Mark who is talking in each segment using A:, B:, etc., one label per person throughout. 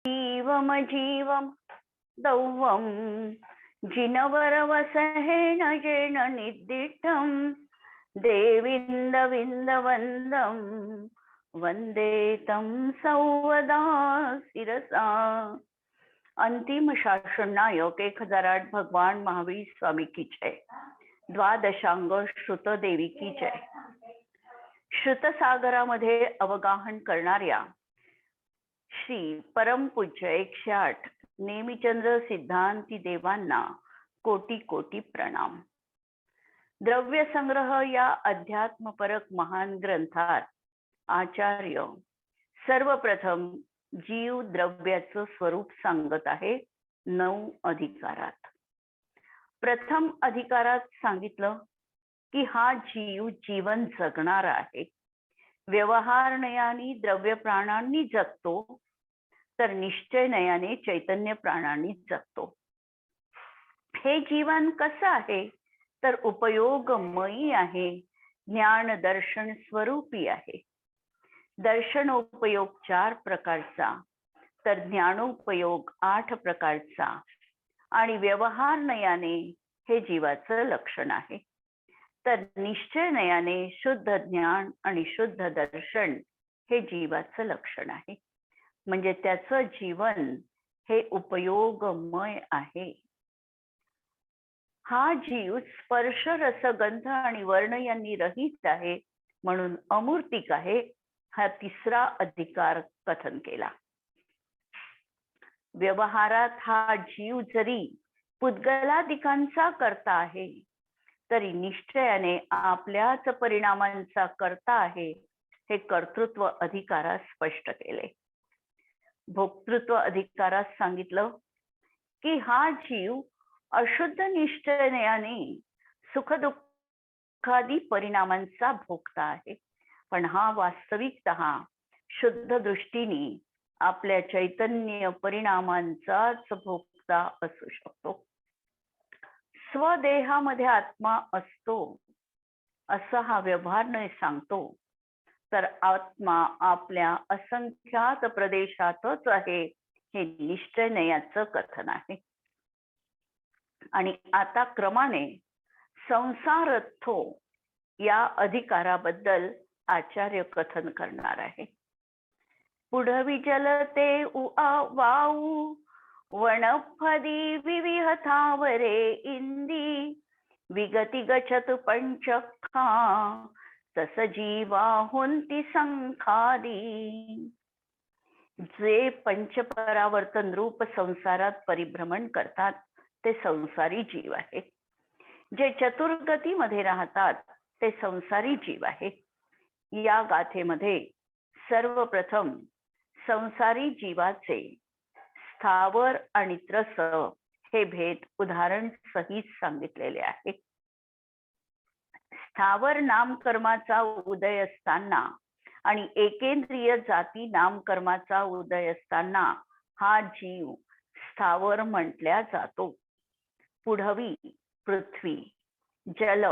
A: जीवम जीवम दौवम जिनवरवसहेन जेन निद्दिष्टं देविन्दविन्दवन्दं वन्दे तं सौवदा शिरसा। अंतिम शासन नायक 1008 भगवान महावीर स्वामी की जय। द्वादशांग श्रुत देवी की जय। श्रुतसागरामध्ये अवगाहन करणाऱ्या श्री परमपूज्य 108 नेमिचंद्र सिद्धांती देवांना कोटी कोटी प्रणाम। द्रव्य संग्रह या अध्यात्मपरक महान ग्रंथात आचार्य सर्वप्रथम जीव द्रव्याचं स्वरूप सांगत आहे 9 अधिकारात। प्रथम अधिकारात सांगितलं की हा जीव जीवन जगणार आहे। व्यवहार नयाने द्रव्य प्राणांनी जगतो, तर निश्चय नयाने चैतन्य प्राणांनी जगतो। हे जीवन कसं आहे तर उपयोगमयी आहे, ज्ञान दर्शन स्वरूपी आहे। दर्शनोपयोग 4 प्रकारचा, तर ज्ञानोपयोग 8 प्रकारचा आणि व्यवहार नयाने हे जीवाचं लक्षण आहे। तर निश्चय नयाने शुद्ध ज्ञान आणि शुद्ध दर्शन हे जीवाचं लक्षण आहे। म्हणजे त्याचं जीवन हे उपयोगमय आहे। हा जीव स्पर्श रस गंध आणि वर्ण यांनी रहित आहे, म्हणून अमूर्तिक आहे। हा तिसरा अधिकार कथन केला। व्यवहारात हा जीव जरी पुद्गलादिकांचा करता आहे, तरी निश्चयाने आपल्याच परिणामांचा करता आहे, हे कर्तृत्व अधिकारात स्पष्ट केले। भोक्तृत्व अधिकारात सांगितलं की हा जीव अशुद्ध निश्चयाने सुखदुःखादी परिणामांचा भोगता आहे, पण हा वास्तविकतः शुद्ध दृष्टीने आपल्या चैतन्य परिणामांचाच भोगता असू शकतो। स्वदेहामध्ये आत्मा असतो असं हा व्यवहार न सांगतो, तर आत्मा आपल्या असंख्यात प्रदेशातच आहे, हे निश्चय नयाचं कथन आहे। आणि आता क्रमाने संसारथो या अधिकाराबद्दल आचार्य कथन करणार आहे। पुढवी जलते वाऊ वनफदी विविहतावरे इंदी विगती गच्छतु पंचखा तस जीवा होंती संखादी। जे पंचपरावर्तन रूप संसारात परिभ्रमण करतात ते संसारी जीव आहे। जे चतुर्गतीमध्ये राहतात ते संसारी जीव आहे। या गाथेमध्ये सर्वप्रथम संसारी जीवाचे स्थावर आणि त्रस हे भेद उदाहरण सहित सांगितलेले आहे। स्थावर नामकर्माचा उदय असताना आणि एकेंद्रिय जाती नामकर्माचा उदय असताना हा जीव स्थावर म्हटल्या जातो। पुढवी पृथ्वी, जल,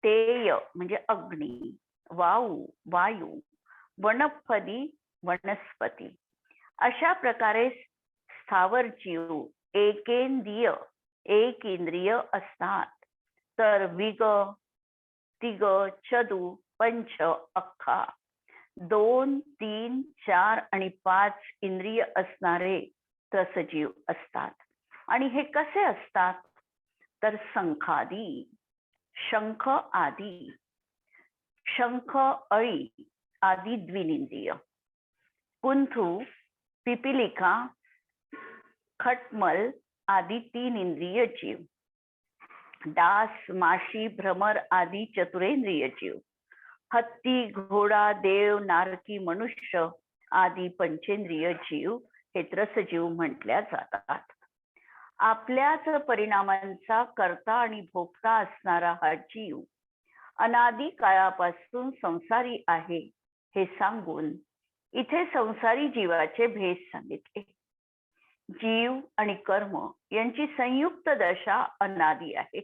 A: तेय म्हणजे अग्नी, वायू वायू, वनस्पती वनस्पती, अशा प्रकारे स्थावर जीव एकेंद्रिय असतात। तर विग, तिग, चतु, पंच, अख्खा 2, 3, 4 आणि 5 इंद्रिय असणारे त्रसजीव असतात। आणि हे कसे असतात तर संखादी, शंख आदी, शंख अळी आदी द्विलिंगीय, कुंथू, पिपिलिका, खटमल आदी 3 इंद्रिय जीव, डास, माशी, भ्रमर आदी चतुरेंद्रिय जीव, हत्ती, घोडा, देव, नारकी, मनुष्य आदी पंचेंद्रिय जीव हे त्रसजीव म्हटल्या जातात। आपल्याच परिणामांचा करता आणि भोगता असणारा हा जीव अनादी काळापासून संसारी आहे हे सांगून इथे संसारी जीवाचे भेद सांगितले। जीव आणि कर्म यांची संयुक्त दशा अनादी आहे।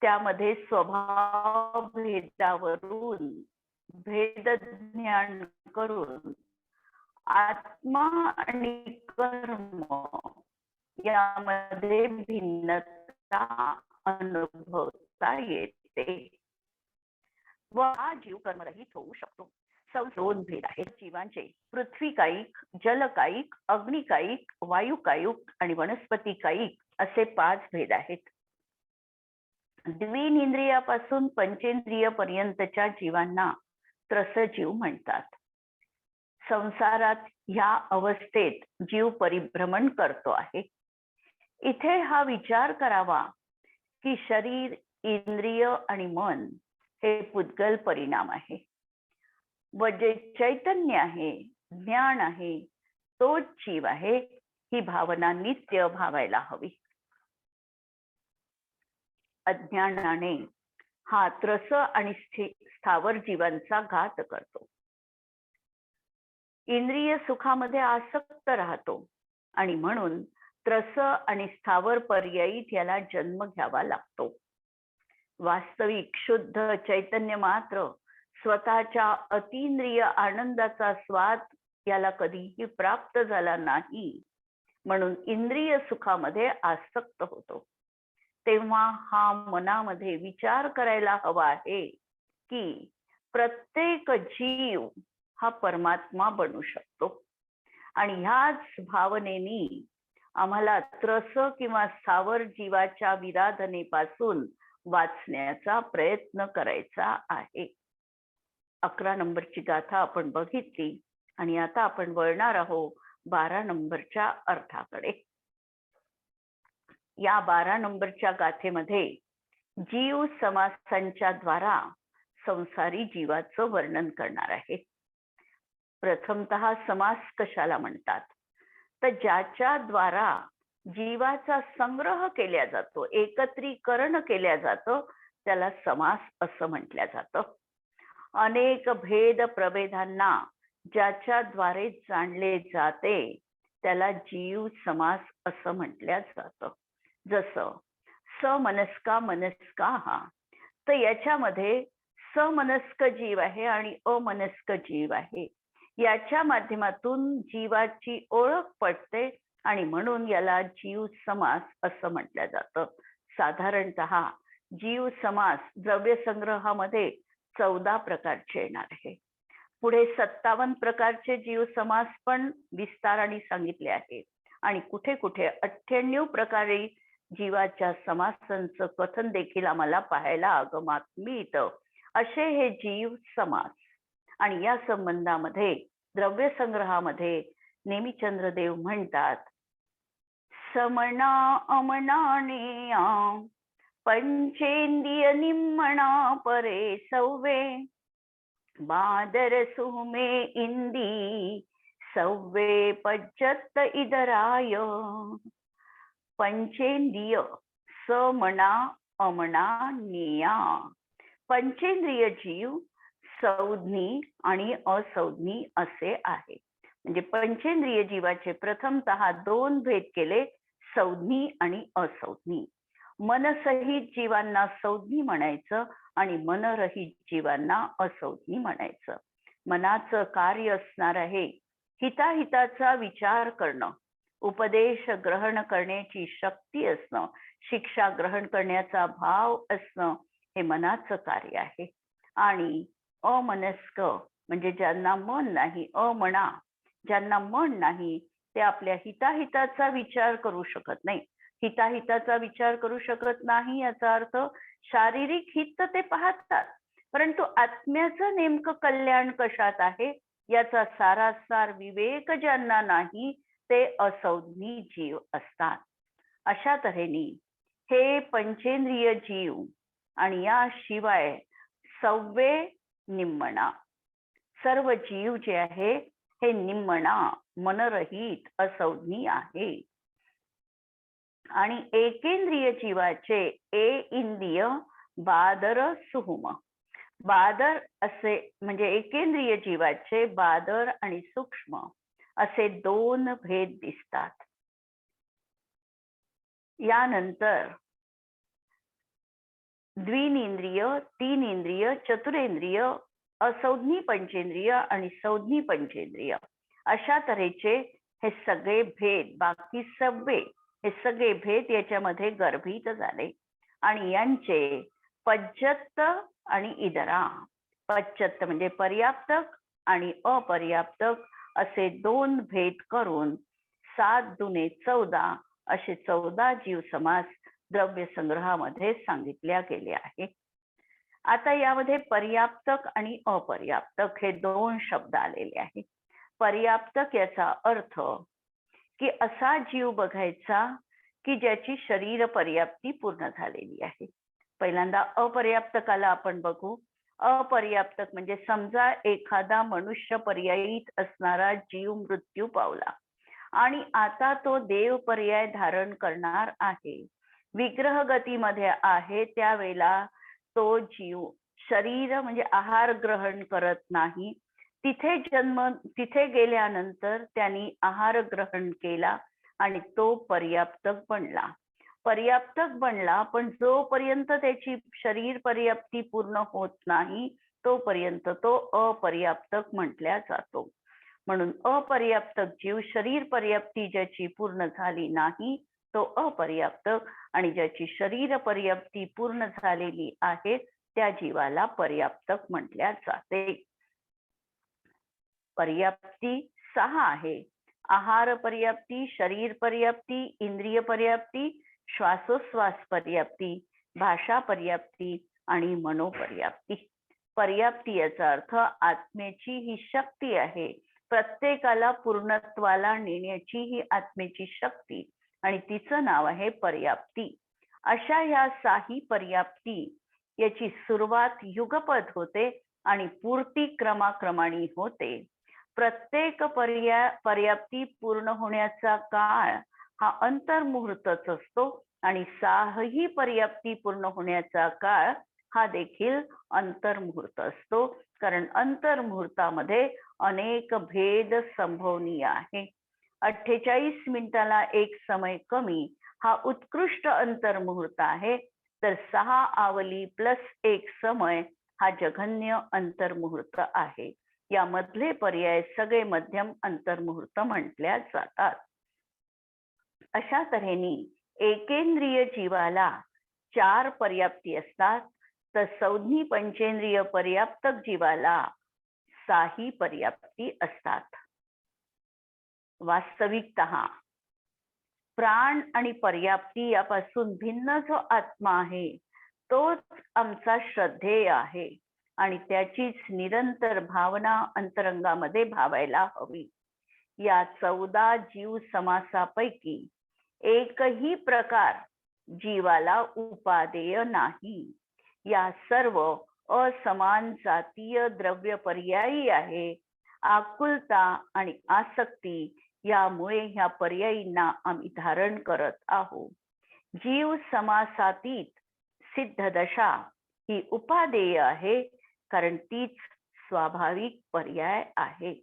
A: त्यामध्ये स्वभाव भेदावरून भेद ज्ञान करून आत्मा आणि कर्म यामध्ये भिन्नता अनुभवता येते व हा जीव कर्मरहित होऊ शकतो. दोन भेद आहेत जीवांचे: पृथ्वीकायिक, जलकायिक, अग्निकायिक, वायुकायिक आणि वनस्पतीकायिक असे 5 भेद आहेत. द्विनिंद्रियापासून पंचेंद्रिय पर्यंतच्या जीवांना त्रसजीव म्हणतात. संसारात ह्या अवस्थेत जीव परिभ्रमण करतो आहे. इथे हा विचार करावा की शरीर, इंद्रिय आणि मन हे पुद्गल परिणाम आहे व जे चैतन्य आहे, ज्ञान आहे, तोच जीव आहे, ही भावना नित्य भावायला हवी. अज्ञानाने हा त्रस आणि स्थावर जीवांचा घात करतो. इंद्रिय सुखामध्ये आसक्त राहतो आणि म्हणून त्रस आणि स्थावर पर्यायी त्याला जन्म घ्यावा लागतो. वास्तविक शुद्ध चैतन्य मात्र स्वतःच्या अतींद्रिय आनंदाचा स्वाद याला कधीही प्राप्त झाला नाही, म्हणून इंद्रिय सुखामध्ये आसक्त होतो. तेव्हा हा मनामध्ये विचार करायला हवा आहे की प्रत्येक जीव हा परमात्मा बनू शकतो आणि ह्याच भावनेनी आम्हाला त्रस किंवा स्थावर जीवाच्या विराधनेपासून वाचण्याचा प्रयत्न करायचा आहे. 11 नंबरची गाथा आपण बघितली आणि आता आपण वळणार आहोत 12 नंबरच्या अर्थाकडे. या 12 नंबरच्या गाथेमध्ये जीव समासांच्या द्वारा संसारी जीवाचं वर्णन करणार आहे. प्रथमतः समास कशाला म्हणतात तर ज्याच्या द्वारा जीवाचा संग्रह केला जातो, एकत्रीकरण केल्या जातं, त्याला समास असं म्हटलं जातं. अनेक भेद प्रभेदांना ज्याच्याद्वारे जाणले जाते त्याला जीव समास असं म्हटलं जातं. जसं समनस्का मनस्का हा, तर याच्यामध्ये समनस्क जीव आहे आणि अमनस्क जीव आहे. याच्या माध्यमातून जीवाची ओळख पडते आणि म्हणून याला जीव समास असं म्हटलं जातं. साधारणतः जीव समास द्रव्य संग्रहामध्ये 14 प्रकारचे येणार आहे. पुढे 57 प्रकारचे जीव समास पण विस्ताराने सांगितले आहे आणि कुठे कुठे 98 प्रकारे जीवाच्या समासांचं कथन देखील आम्हाला पाहायला आगमात मिळतं. असे हे जीव समास. आणि या संबंधामध्ये द्रव्य संग्रहामध्ये नेमिचंद्रदेव म्हणतात, समना अमनानेया पंचेंद्रिय निम्मणा परे सव्वे बादर सुमे इंदी सव्वे पज्जत इदराय. पंचेंद्रिय समना अमना निया, पंचेंद्रिय जीव संज्ञी आणि असंज्ञी असे आहे. म्हणजे पंचेंद्रिय जीवाचे प्रथमतः 2 भेद केले, संज्ञी आणि असंज्ञी. मनसहित जीवांना संज्ञी म्हणायचं आणि मनरहित जीवांना असंज्ञी म्हणायचं. मनाचं कार्य असणार आहे हिताहिताचा विचार करणं, उपदेश ग्रहण करण्याची शक्ती असणं, शिक्षा ग्रहण करण्याचा भाव असणं, हे मनाचं कार्य आहे. आणि अमनस्क म्हणजे ज्यांना मन नाही, अमना ज्यांना मन नाही, ते आपल्या हिताहिताचा विचार करू शकत नाही. हिताहिताचा विचार करू शकत नाही याचा अर्थ शारीरिक हित ते पाहतात, परंतु आत्म्याचं नेमकं कल्याण कशात आहे याचा सारासार विवेक ज्यांना नाही ते असंज्ञी जीव असतात. अशा तऱ्हेने हे पंचेंद्रिय जीव आणि याशिवाय सव्वे निम्मणा, सर्व जीव जे आहे हे निम्मणा मनरहित असंज्ञी आहे. आणि एकेंद्रिय जीवाचे ए इंद्रिय बादर सुहुम, बादर असे म्हणजे एकेंद्रिय जीवाचे बादर आणि सूक्ष्म असे 2 भेद दिसतात. यानंतर द्विनिंद्रिय, 3 इंद्रिय, चतुरेंद्रिय, असंज्ञी पंचेंद्रिय आणि संज्ञी पंचेंद्रिय अशा तऱ्हेचे हे सगळे भेद, बाकी सगळे हे सगळे भेद याच्यामध्ये गर्भित झाले आणि यांचे पज्जत आणि इदरा, पच्चत्त म्हणजे पर्याप्तक आणि अपर्याप्तक असे 2 भेद करून 7 दुने 14 असे 14 जीव समास द्रव्य संग्रहामध्ये सांगितल्या गेले आहे. आता यामध्ये पर्याप्तक आणि अपर्याप्तक हे 2 शब्द आलेले आहेत. पर्याप्तक याचा अर्थ की असा जीव बघायचा की ज्याची शरीर पर्याप्ती पूर्ण झालेली आहे. पहिल्यांदा अपर्याप्तकाला आपण बघू. अपर्याप्तक म्हणजे समजा एखादा मनुष्य पर्यायीत असणारा जीव मृत्यू पावला आणि आता तो देव पर्याय धारण करणार आहे, विग्रह गतीमध्ये आहे, त्यावेळेला तो जीव शरीर म्हणजे आहार ग्रहण करत नाही. तिथे गेल्यानंतर त्यांनी आहार ग्रहण केला आणि तो पर्याप्तक बनला. पर्याप्तक बनला, पण जोपर्यंत त्याची शरीर पर्याप्ती पूर्ण होत नाही तोपर्यंत तो अपर्याप्तक म्हटल्या जातो. म्हणून अपर्याप्तक जीव शरीर पर्याप्ती ज्याची पूर्ण झाली नाही तो अपर्याप्तक, आणि ज्याची शरीर पर्याप्ती पूर्ण झालेली आहे त्या जीवाला पर्याप्तक म्हटल्या जाते. पर्याप्ती 6 आहे. आहार पर्याप्ती, शरीर पर्याप्ती, इंद्रिय पर्याप्ती, श्वासोश्वास पर्याप्ती, भाषा पर्याप्ती आणि मनोपर्याप्ती. पर्याप्ती याचा अर्थ आत्म्याची ही शक्ती आहे, प्रत्येकाला पूर्णत्वाला नेण्याची ही आत्म्याची शक्ती, आणि तिचं नाव आहे पर्याप्ती. अशा ह्या 6 पर्याप्ती याची सुरुवात युगपद होते आणि पूर्ती क्रमाक्रमाने होते. प्रत्येक पर्याप्ती पूर्ण होण्याचा काळ हा अंतर्मुहूर्तच असतो आणि 6ही पर्याप्ती पूर्ण होण्याचा काळ हा देखील अंतर्मुहूर्त असतो, कारण अंतर्मुहूर्तामध्ये अनेक भेद संभवनीय आहे. 48 मिनिटाला एक समय कमी हा उत्कृष्ट अंतर्मुहूर्त आहे, तर 6 आवली प्लस 1 समय हा जघन्य अंतर्मुहूर्त आहे. यामधले पर्याय सगळे मध्यम अंतर्मुहूर्त म्हटल्या जातात. अशा तऱ्हेने एकेंद्रिय जीवाला 4 पर्याप्ती असतात, तर संज्ञी पंचेंद्रिय पर्याप्तक जीवाला 6 पर्याप्ती असतात. वास्तविकतः प्राण आणि पर्याप्ती यापासून भिन्न जो आत्मा आहे तोच आमचा श्रद्धेय आहे आणि त्याचीच निरंतर भावना अंतरंगामध्ये भावायला हवी. या 14 जीव समासापैकी एकही प्रकार जीवाला उपादेय नाही. या सर्व असमान जातीय द्रव्य पर्यायी आहे. आकुलता आणि आसक्ती यामुळे ह्या पर्यायींना आम्ही धारण करत आहोत. जीव समासातीत सिद्ध दशा ही उपादेय आहे, कारण तीच स्वाभाविक पर्याय आहे.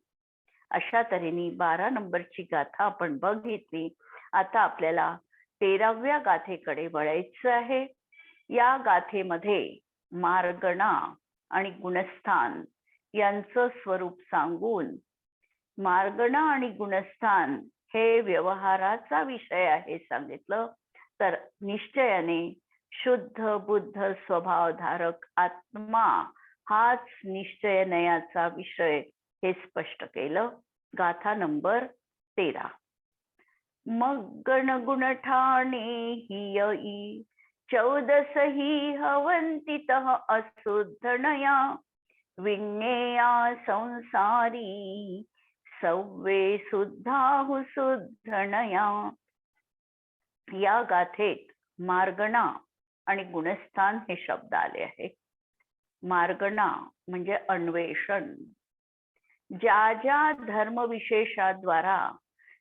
A: अशा तऱ्हेने 12 नंबरची गाथा आपण बघितली. आता आपल्याला 13व्या गाथेकडे वळायचं आहे. या गाथेमध्ये मार्गणा आणि गुणस्थान यांचं स्वरूप सांगून, मार्गणा आणि गुणस्थान हे व्यवहाराचा विषय आहे सांगितलं, तर निश्चयाने शुद्ध बुद्ध स्वभावधारक आत्मा हाच निश्चय नयाचा विषय हे स्पष्ट केलं. गाथा नंबर 13. मग गण गुण ठाणे हि 14 ही हवंतित अशुद्धनया विज्ञेया संसारी सव्वे शुद्धाहु शुद्धनया. या गाथेत मार्गणा आणि गुणस्थान हे शब्द आले आहेत. मार्गणा म्हणजे अन्वेषण. ज्या ज्या धर्मविशेषाद्वारा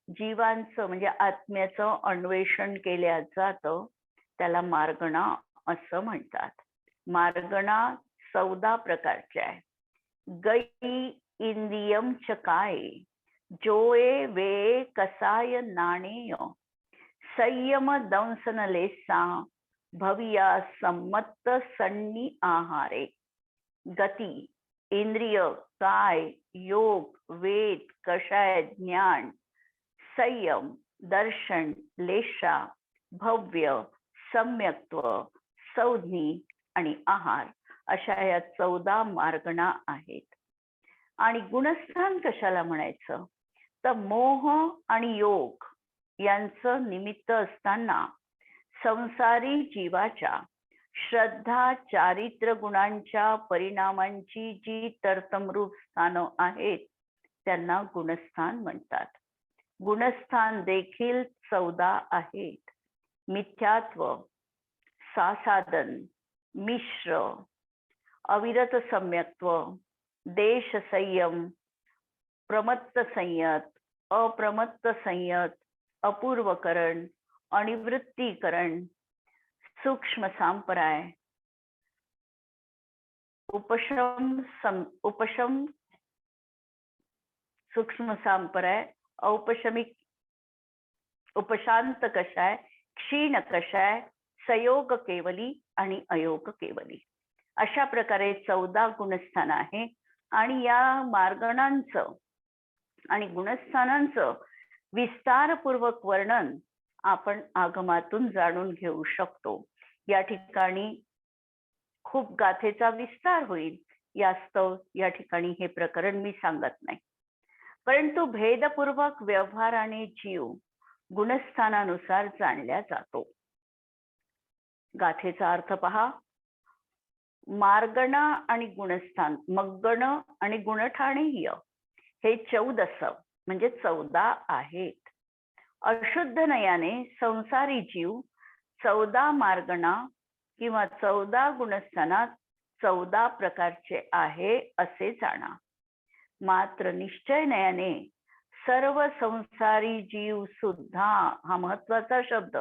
A: जीवांचं म्हणजे आत्म्याचं अन्वेषण केल्या जातं त्याला मार्गणा असं म्हणतात. मार्गणा 14 प्रकारचे आहे. गई इंद्रियम च काय, जोये वे कसाय नाणेय, संयम दंसन लेसा भविया संमत्त सन्नी आहारे. गती, इंद्रिय, काय योग, वेद, कषाय, ज्ञान, संयम, दर्शन, लेशा, भव्य, सम्यक्त्व, संज्ञी आणि आहार अशा या 14 मार्गणा आहेत. आणि गुणस्थान कशाला म्हणायचं, तर मोह आणि योग यांचं निमित्त असताना संसारी जीवाच्या श्रद्धा चारित्र्य गुणांच्या परिणामांची जी तर्तमरूप स्थानं आहेत त्यांना गुणस्थान म्हणतात. गुणस्थान देखील 14 आहेत. मिथ्यात्व, सासादन, मिश्र, अविरत सम्यक्त्व, देश संयम, प्रमत्त संयत, अप्रमत्त संयत, अपूर्वकरण, अनिवृत्तीकरण, सूक्ष्म सांपराय, उपशम सूक्ष्म सांपराय, औपशमिक, उपशांत कषाय, क्षीण कषाय, सयोग केवली आणि अयोग केवली अशा प्रकारे 14 गुणस्थान आहे. आणि या मार्गणांचं आणि गुणस्थानांचं विस्तारपूर्वक वर्णन आपण आगमातून जाणून घेऊ शकतो. या ठिकाणी खूप गाथेचा विस्तार होईल, यास्तव या ठिकाणी हे प्रकरण मी सांगत नाही. परंतु भेदपूर्वक व्यवहाराने जीव गुणस्थानानुसार जाणला जातो. गाथेचा अर्थ पहा. मार्गणा आणि गुणस्थान, मग्गण आणि गुणठाणीय हे 14 म्हणजे 14 आहेत. अशुद्ध नयाने संसारी जीव 14 मार्गणा किंवा 14 गुणस्थानात 14 प्रकारचे आहे असे जाणा. मात्र निश्चय नयाने सर्व संसारी जीव सुद्धा, हा महत्वाचा शब्द,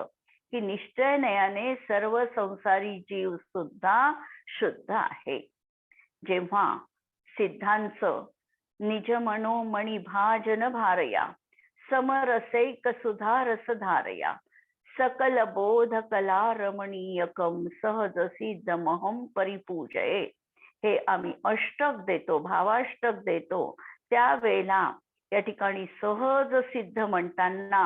A: की निश्चय नयाने सर्व संसारी जीव सुद्धा शुद्ध आहे. जेव्हा सिद्धांच निज मनोमणी भाजन भारया, समरसैक सुधा रस धारया, सकल बोध कला रमणीयकम सहज सिद्धमहम परिपूजये. हे आम्ही अष्टक देतो, भावाष्टक देतो, त्यावेळेला या ठिकाणी सहज सिद्ध म्हणताना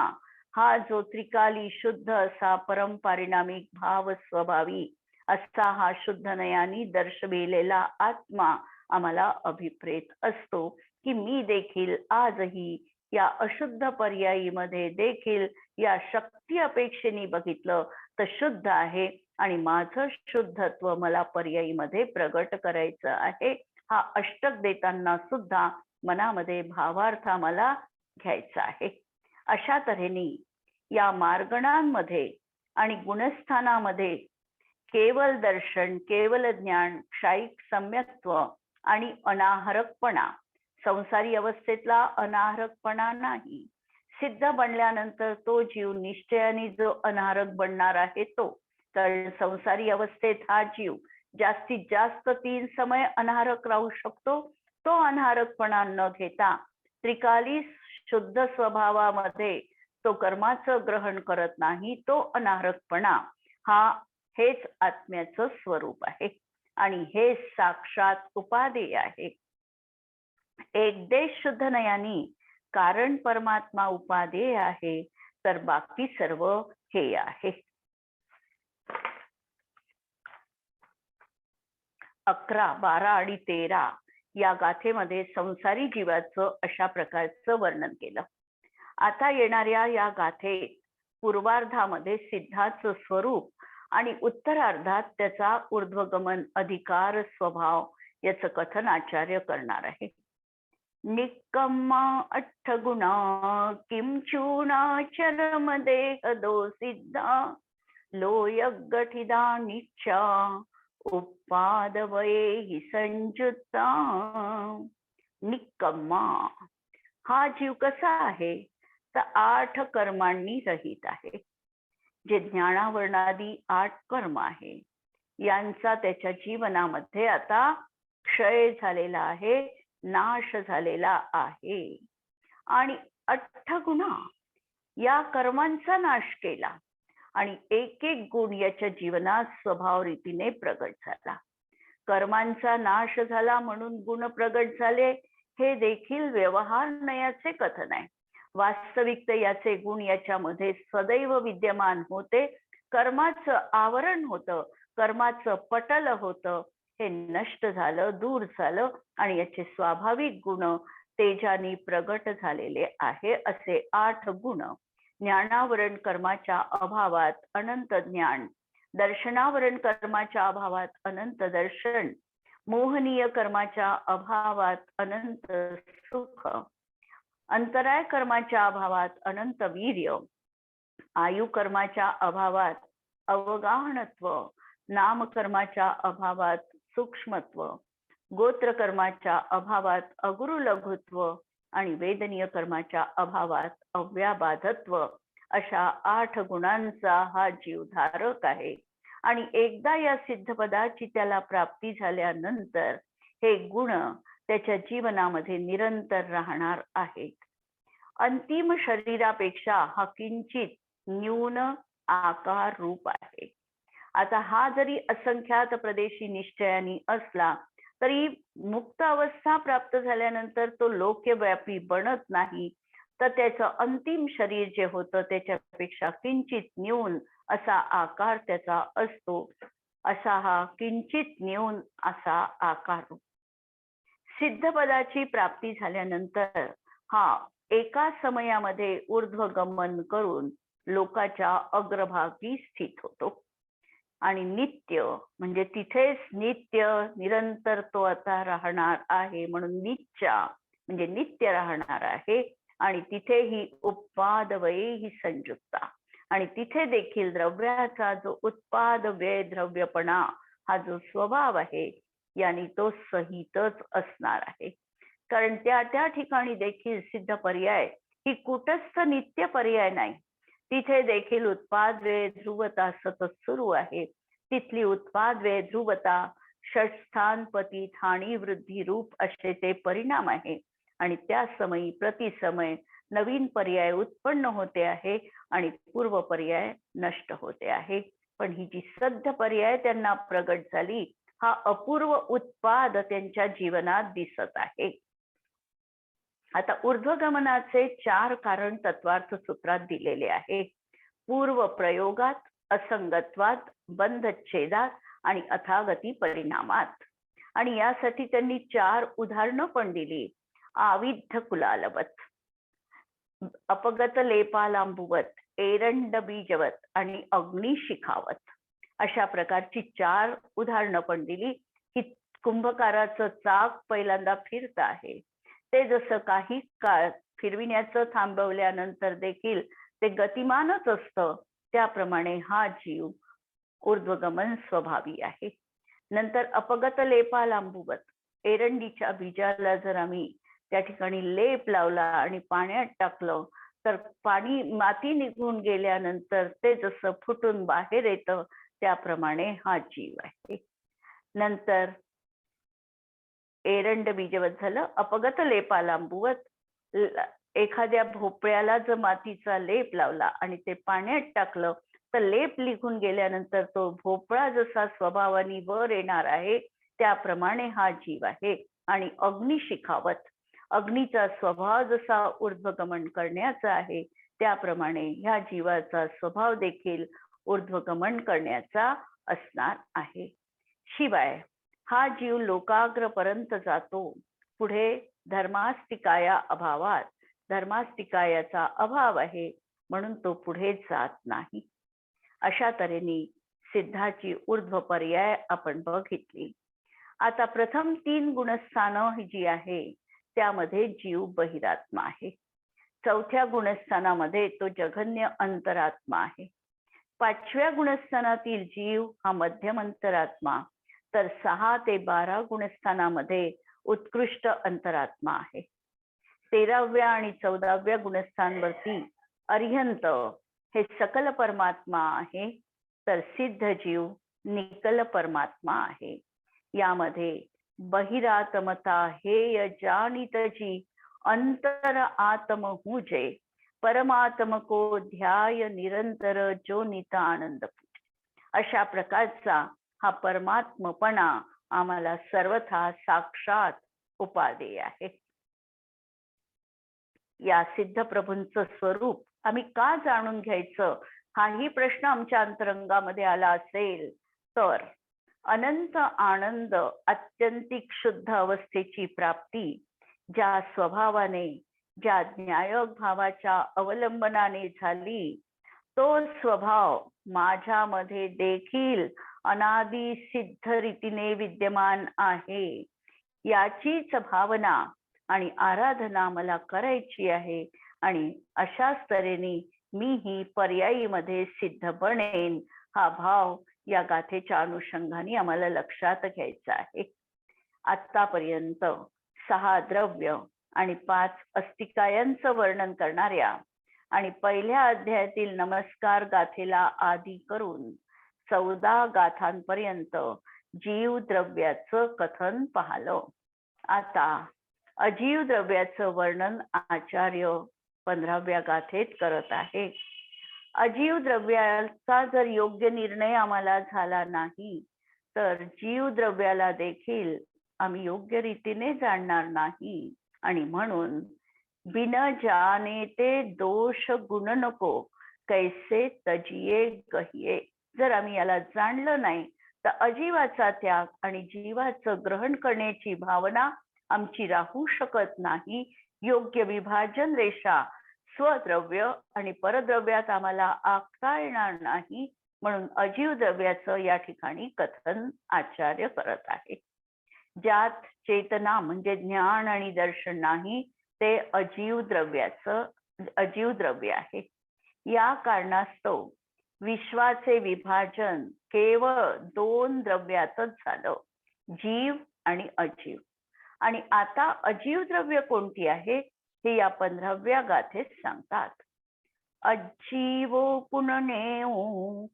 A: हा जो त्रिकाली शुद्ध असा परमपारिणामिक भाव स्वभावी असा हा शुद्ध नयानी दर्शविलेला आत्मा आम्हाला अभिप्रेत असतो, की मी देखील आजही या अशुद्ध पर्यायीमध्ये देखील या शक्ती अपेक्षेने बघितलं तर शुद्ध आहे आणि माझं शुद्धत्व मला पर्यायीमध्ये प्रगट करायचं आहे. हा अष्टक देताना सुद्धा मनामध्ये भावार्थ मला घ्यायचा आहे. अशा तऱ्हेने या मार्गणांमध्ये आणि गुणस्थानामध्ये केवल दर्शन, केवल ज्ञान, क्षायिक सम्यक्त्व आणि अनाहरकपणा, संसारी अवस्थेतला अनाहरकपणा नाही. सिद्ध बनल्यानंतर तो जीव निश्चयाने जो अनाहरक बनणार आहे तो, कारण संसारी अवस्थेत हा जीव जास्तीत जास्त 3 समय अनाहरक राहू शकतो. तो अनाहरकपणा न घेता त्रिकाली शुद्ध स्वभावामध्ये तो कर्माचं ग्रहण करत नाही. तो अनाहरकपणा हेच आत्म्याचं स्वरूप आहे आणि हे साक्षात उपादेय आहे. एक देश शुद्ध नयानी कारण परमात्मा उपादेय आहे, तर बाकी सर्व हे आहे. 11, 12 आणि 13 या गाथेमध्ये संसारी जीवाचं अशा प्रकारचं वर्णन केलं. आता येणाऱ्या या गाथेत पूर्वार्धामध्ये सिद्धाचं स्वरूप आणि उत्तरार्धात त्याचा ऊर्ध्वगमन अधिकार स्वभाव याचं कथन आचार्य करणार आहे. निक्कम्मा अठ्ठगुणा किंचूणा चरम देह दो सिद्धा लोयगठिदा निच्छा उपादवये हि संजुत्ता. निक्कम्मा हा जीव कसा आहे, तर 8 कर्मांनी रहित आहे. जे ज्ञानावर्णादी 8 कर्म आहे यांचा त्याच्या जीवनामध्ये आता क्षय झालेला आहे, नाश झालेला आहे. आणि 8 गुणा या कर्मांचा नाश केला आणि एक एक गुण याच्या जीवनात स्वभाव रीतीने प्रगट झाला. कर्मांचा नाश झाला म्हणून गुण प्रगट झाले हे देखील व्यवहारनयाचे कथन आहे. वास्तविकता याचे गुण याच्यामध्ये सदैव विद्यमान होते. कर्माचं आवरण होतं, कर्माचं पटल होतं, हे नष्ट झालं, दूर झालं आणि याचे स्वाभाविक गुण तेजानी प्रगट झालेले आहे. असे 8 गुण. ज्ञानावरण कर्माच्या अभावात अनंत ज्ञान, दर्शनावरण कर्माच्या अभावात अनंत दर्शन, मोहनीय कर्माच्या अभावात अनंत सुख, अंतराय कर्माच्या अभावात अनंत वीर्य, आयु कर्माच्या अभावात अवगाहनत्व, नामकर्माच्या अभावात सूक्ष्मत्व, गोत्र कर्माच्या अभावात अगुरु लघुत्व आणि वेदनीय कर्माच्या अभावात अव्याबाधत्व, अशा 8 गुणांचा हा जीव धारक आहे. आणि एकदा या सिद्धपदाची त्याला प्राप्ती झाल्यानंतर हे गुण त्याच्या जीवनामध्ये निरंतर राहणार आहेत. अंतिम शरीरापेक्षा हा किंचित न्यून आकार रूप आहे. आता हा जरी असंख्यात प्रदेशी निश्चयानी असला तरी मुक्त अवस्था प्राप्त झाल्यानंतर तो लोकव्यापी बनत नाही, तर त्याचं अंतिम शरीर जे होतं त्याच्यापेक्षा किंचित न्यून असा आकार त्याचा असतो. असा हा किंचित न्यून असा आकार. सिद्धपदाची प्राप्ती झाल्यानंतर हा एका समयामध्ये ऊर्ध्वगमन करून लोकाच्या अग्रभागी स्थित होतो. आणि नित्य म्हणजे तिथेच नित्य निरंतर तो आता राहणार आहे, म्हणून नित्या म्हणजे नित्य राहणार आहे. आणि तिथे ही उत्पाद व्यय ही संयुक्ता, आणि तिथे देखील द्रव्याचा जो उत्पाद व्यय द्रव्यपणा हा जो स्वभाव आहे यानी तो सहितच असणार आहे. कारण त्या ठिकाणी देखील सिद्ध पर्याय ही कुटस्थ नित्य पर्याय नाही. तिथे देखील उत्पाद व्यय ध्रुवता सतत सुरू आहे. तिथली उत्पाद व्यय ध्रुवता षटस्थान पती हानी वृद्धी रूप असे ते परिणाम आहे. आणि त्या समयी प्रतिसमय नवीन पर्याय उत्पन्न होते आहे आणि पूर्व पर्याय नष्ट होते आहे. पण ही जी सद्य पर्याय त्यांना प्रगट झाली, हा अपूर्व उत्पाद त्यांच्या जीवनात दिसत आहे. आता ऊर्ध्वगमनाचे 4 कारण तत्वार्थ सूत्रात दिलेले आहे. पूर्व प्रयोगात, असंगत्वात, बंधच्छेदात आणि अथागती परिणामात. आणि यासाठी त्यांनी 4 उदाहरणं पण दिली. आविद्ध कुलालवत, अपगत लेपालांबुवत, एरंड बीजवत आणि अग्निशिखावत, अशा प्रकारची 4 उदाहरणं पण दिली. की कुंभकाराचं चाक पहिल्यांदा फिरत आहे, ते जसं काही काळ फिरविण्याचं थांबवल्यानंतर देखील ते गतिमानच असतं, त्याप्रमाणे हा जीव ऊर्ध्वगमन स्वभावी आहे. नंतर अपगत लेपालांबुवत, एरंडीच्या बीजाला जर आम्ही त्या ठिकाणी लेप लावला आणि पाण्यात टाकलं तर पाणी माती निघून गेल्यानंतर ते जसं फुटून बाहेर येतं, त्याप्रमाणे हा जीव आहे. नंतर एरंड बीजवत झालं. अपगत लेपालांबुवत, एखाद्या भोपळ्याला जर मातीचा लेप लावला आणि ते पाण्यात टाकलं तर लेप निघून गेल्यानंतर तो भोपळा जसा स्वभावाने वर येणार आहे, त्याप्रमाणे हा जीव आहे. आणि अग्निशिखावत, अग्नीचा स्वभाव जसा ऊर्ध्वगमन करण्याचा आहे, त्याप्रमाणे ह्या जीवाचा स्वभाव देखील ऊर्ध्वगमन करण्याचा असणार आहे. शिवाय हा जीव लोकाग्रपर्यंत जातो. पुढे धर्मास्तिकाया अभावात, धर्मास्तिकायाचा अभाव आहे म्हणून तो पुढे जात नाही. अशा तऱ्हेने सिद्धाची ऊर्ध्व पर्याय आपण बघितली. आता प्रथम 3 गुणस्थानं ही जी आहे त्यामध्ये जीव बहिरात्मा आहे. 4थ्या गुणस्थानामध्ये तो जघन्य अंतरात्मा आहे. 5व्या गुणस्थानातील जीव हा मध्यम अंतरात्मा, तर 6 ते 12 गुणस्थानामध्ये उत्कृष्ट अंतरात्मा आहे. 13व्या आणि 14व्या गुणस्थानवरती अर्यंत हे सकल परमात्मा आहे, तर सिद्ध जीव निकल परमात्मा आहे. यामध्ये बहिरात्मता हेय जानितजी अंतर आत्म हुजे, परमात्म को ध्याय निरंतर जो नित आनंद पूजे. अशा प्रकारचा हा परमात्मपणा आम्हाला सर्वथा साक्षात उपादेय आहे. या सिद्ध प्रभूंचं स्वरूप आम्ही का जाणून घ्यायचं, हाही प्रश्न आमच्या अंतरंगामध्ये आला असेल तर अनंत आनंद आत्यंतिक शुद्ध अवस्थेची प्राप्ती ज्या स्वभावाने, ज्या ज्ञायक भावाच्या अवलंबनाने झाली, तो स्वभाव माझ्यामध्ये देखील अनादि सिद्ध रीतीने विद्यमान आहे, याचीच भावना आणि आराधना मला करायची आहे. आणि अशाच तऱ्हेने मीही पर्यायीमध्ये सिद्ध बनेन, हा भाव या गाथेच्या अनुषंगाने आम्हाला लक्षात घ्यायचा आहे. आतापर्यंत 6 द्रव्य आणि 5 अस्तिकायांचं वर्णन करणाऱ्या आणि पहिल्या अध्यायातील नमस्कार गाथेला आदी करून 14 गाथांपर्यंत जीव द्रव्याचं कथन पाहलं. आता अजीव द्रव्याचं वर्णन आचार्य 15व्या गाथेत करत आहे. अजीव द्रव्याचा जर योग्य निर्णय आम्हाला झाला नाही तर जीव द्रव्याला देखील आम्ही योग्य रीतीने जाणणार नाही. आणि म्हणून बिन जाने ते दोष गुण नको कैसे तजिये गहिये, जर आम्ही याला जाणलं नाही तर अजीवाचा त्याग आणि जीवाचं ग्रहण करण्याची भावना आमची राहू शकत नाही. योग्य विभाजन रेषा स्वद्रव्य आणि परद्रव्यात आम्हाला आखता येणार नाही. म्हणून अजीव द्रव्याचं या ठिकाणी कथन आचार्य करत आहे. ज्यात चेतना म्हणजे ज्ञान आणि दर्शन नाही ते अजीव द्रव्य आहे. या कारणास्तव विश्वाचे विभाजन केवळ 2 द्रव्यातच झालं, जीव आणि अजीव. आणि आता अजीव द्रव्य कोणती आहे हे या 15व्या गाथेत सांगतात. अजीवो पुननेऊ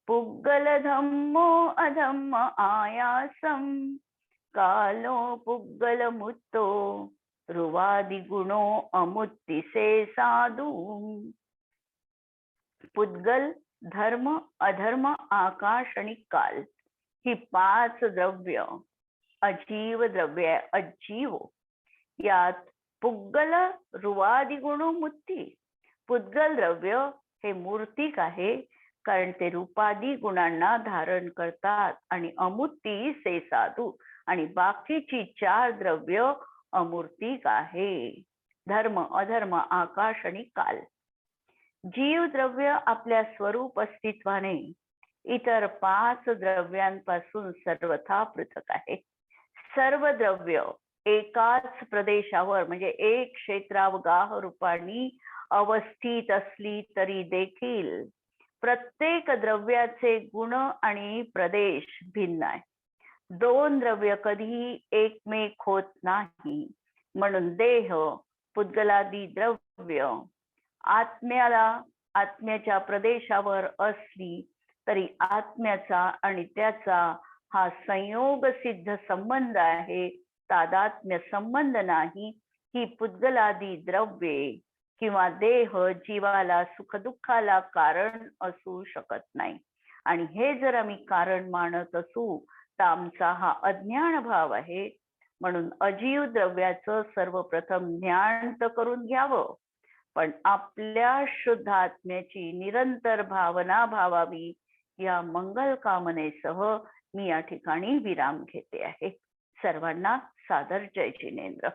A: पुग्गल धम्मो अधम्म आयासम कालो पुग्गल मुत्तो रुवादि गुणो अमुत्तिसे साधू. पुद्गल, धर्म, अधर्म, आकाश आणि काल ही 5 द्रव्य अजीव द्रव्य अजीव. यात पुद्गल रुवादि गुणो मुत्ती. पुद्गल द्रव्य हे मूर्तिक आहे कारण ते रूपादी गुणांना धारण करतात. आणि अमुत्ती से साधू, आणि बाकीची 4 द्रव्य अमूर्तिक आहे, धर्म, अधर्म, आकाश आणि काल. जीव द्रव्य आपल्या स्वरूप अस्तित्वाने इतर 5 द्रव्यांपासून सर्वथा पृथक आहे. सर्व द्रव्य एकाच प्रदेशावर म्हणजे एक क्षेत्रावगाह रूपाने अवस्थित असली तरी देखील प्रत्येक द्रव्याचे गुण आणि प्रदेश भिन्न आहे. 2 द्रव्य कधीही एकमेक होत नाही. म्हणून देह, पुद्गलादी द्रव्य आत्म्याच्या प्रदेशावर असली तरी आत्म्याचा आणि त्याचा हा संयोग सिद्ध संबंध आहे, तादात्म्य संबंध नाही. ही पुद्गलादी द्रव्ये किंवा देह जीवाला सुखदुःखाला कारण असू शकत नाही. आणि हे जर आम्ही कारण मानत असू तर आमचा हा अज्ञान भाव आहे. म्हणून अजीव द्रव्याचं सर्वप्रथम ज्ञान तर करून घ्यावं, पण आपल्या शुद्ध आत्म्याची निरंतर भावना भावावी या मंगल कामनेसह मी या ठिकाणी विराम घेते आहे. सर्वांना सादर जय जिनेंद्र.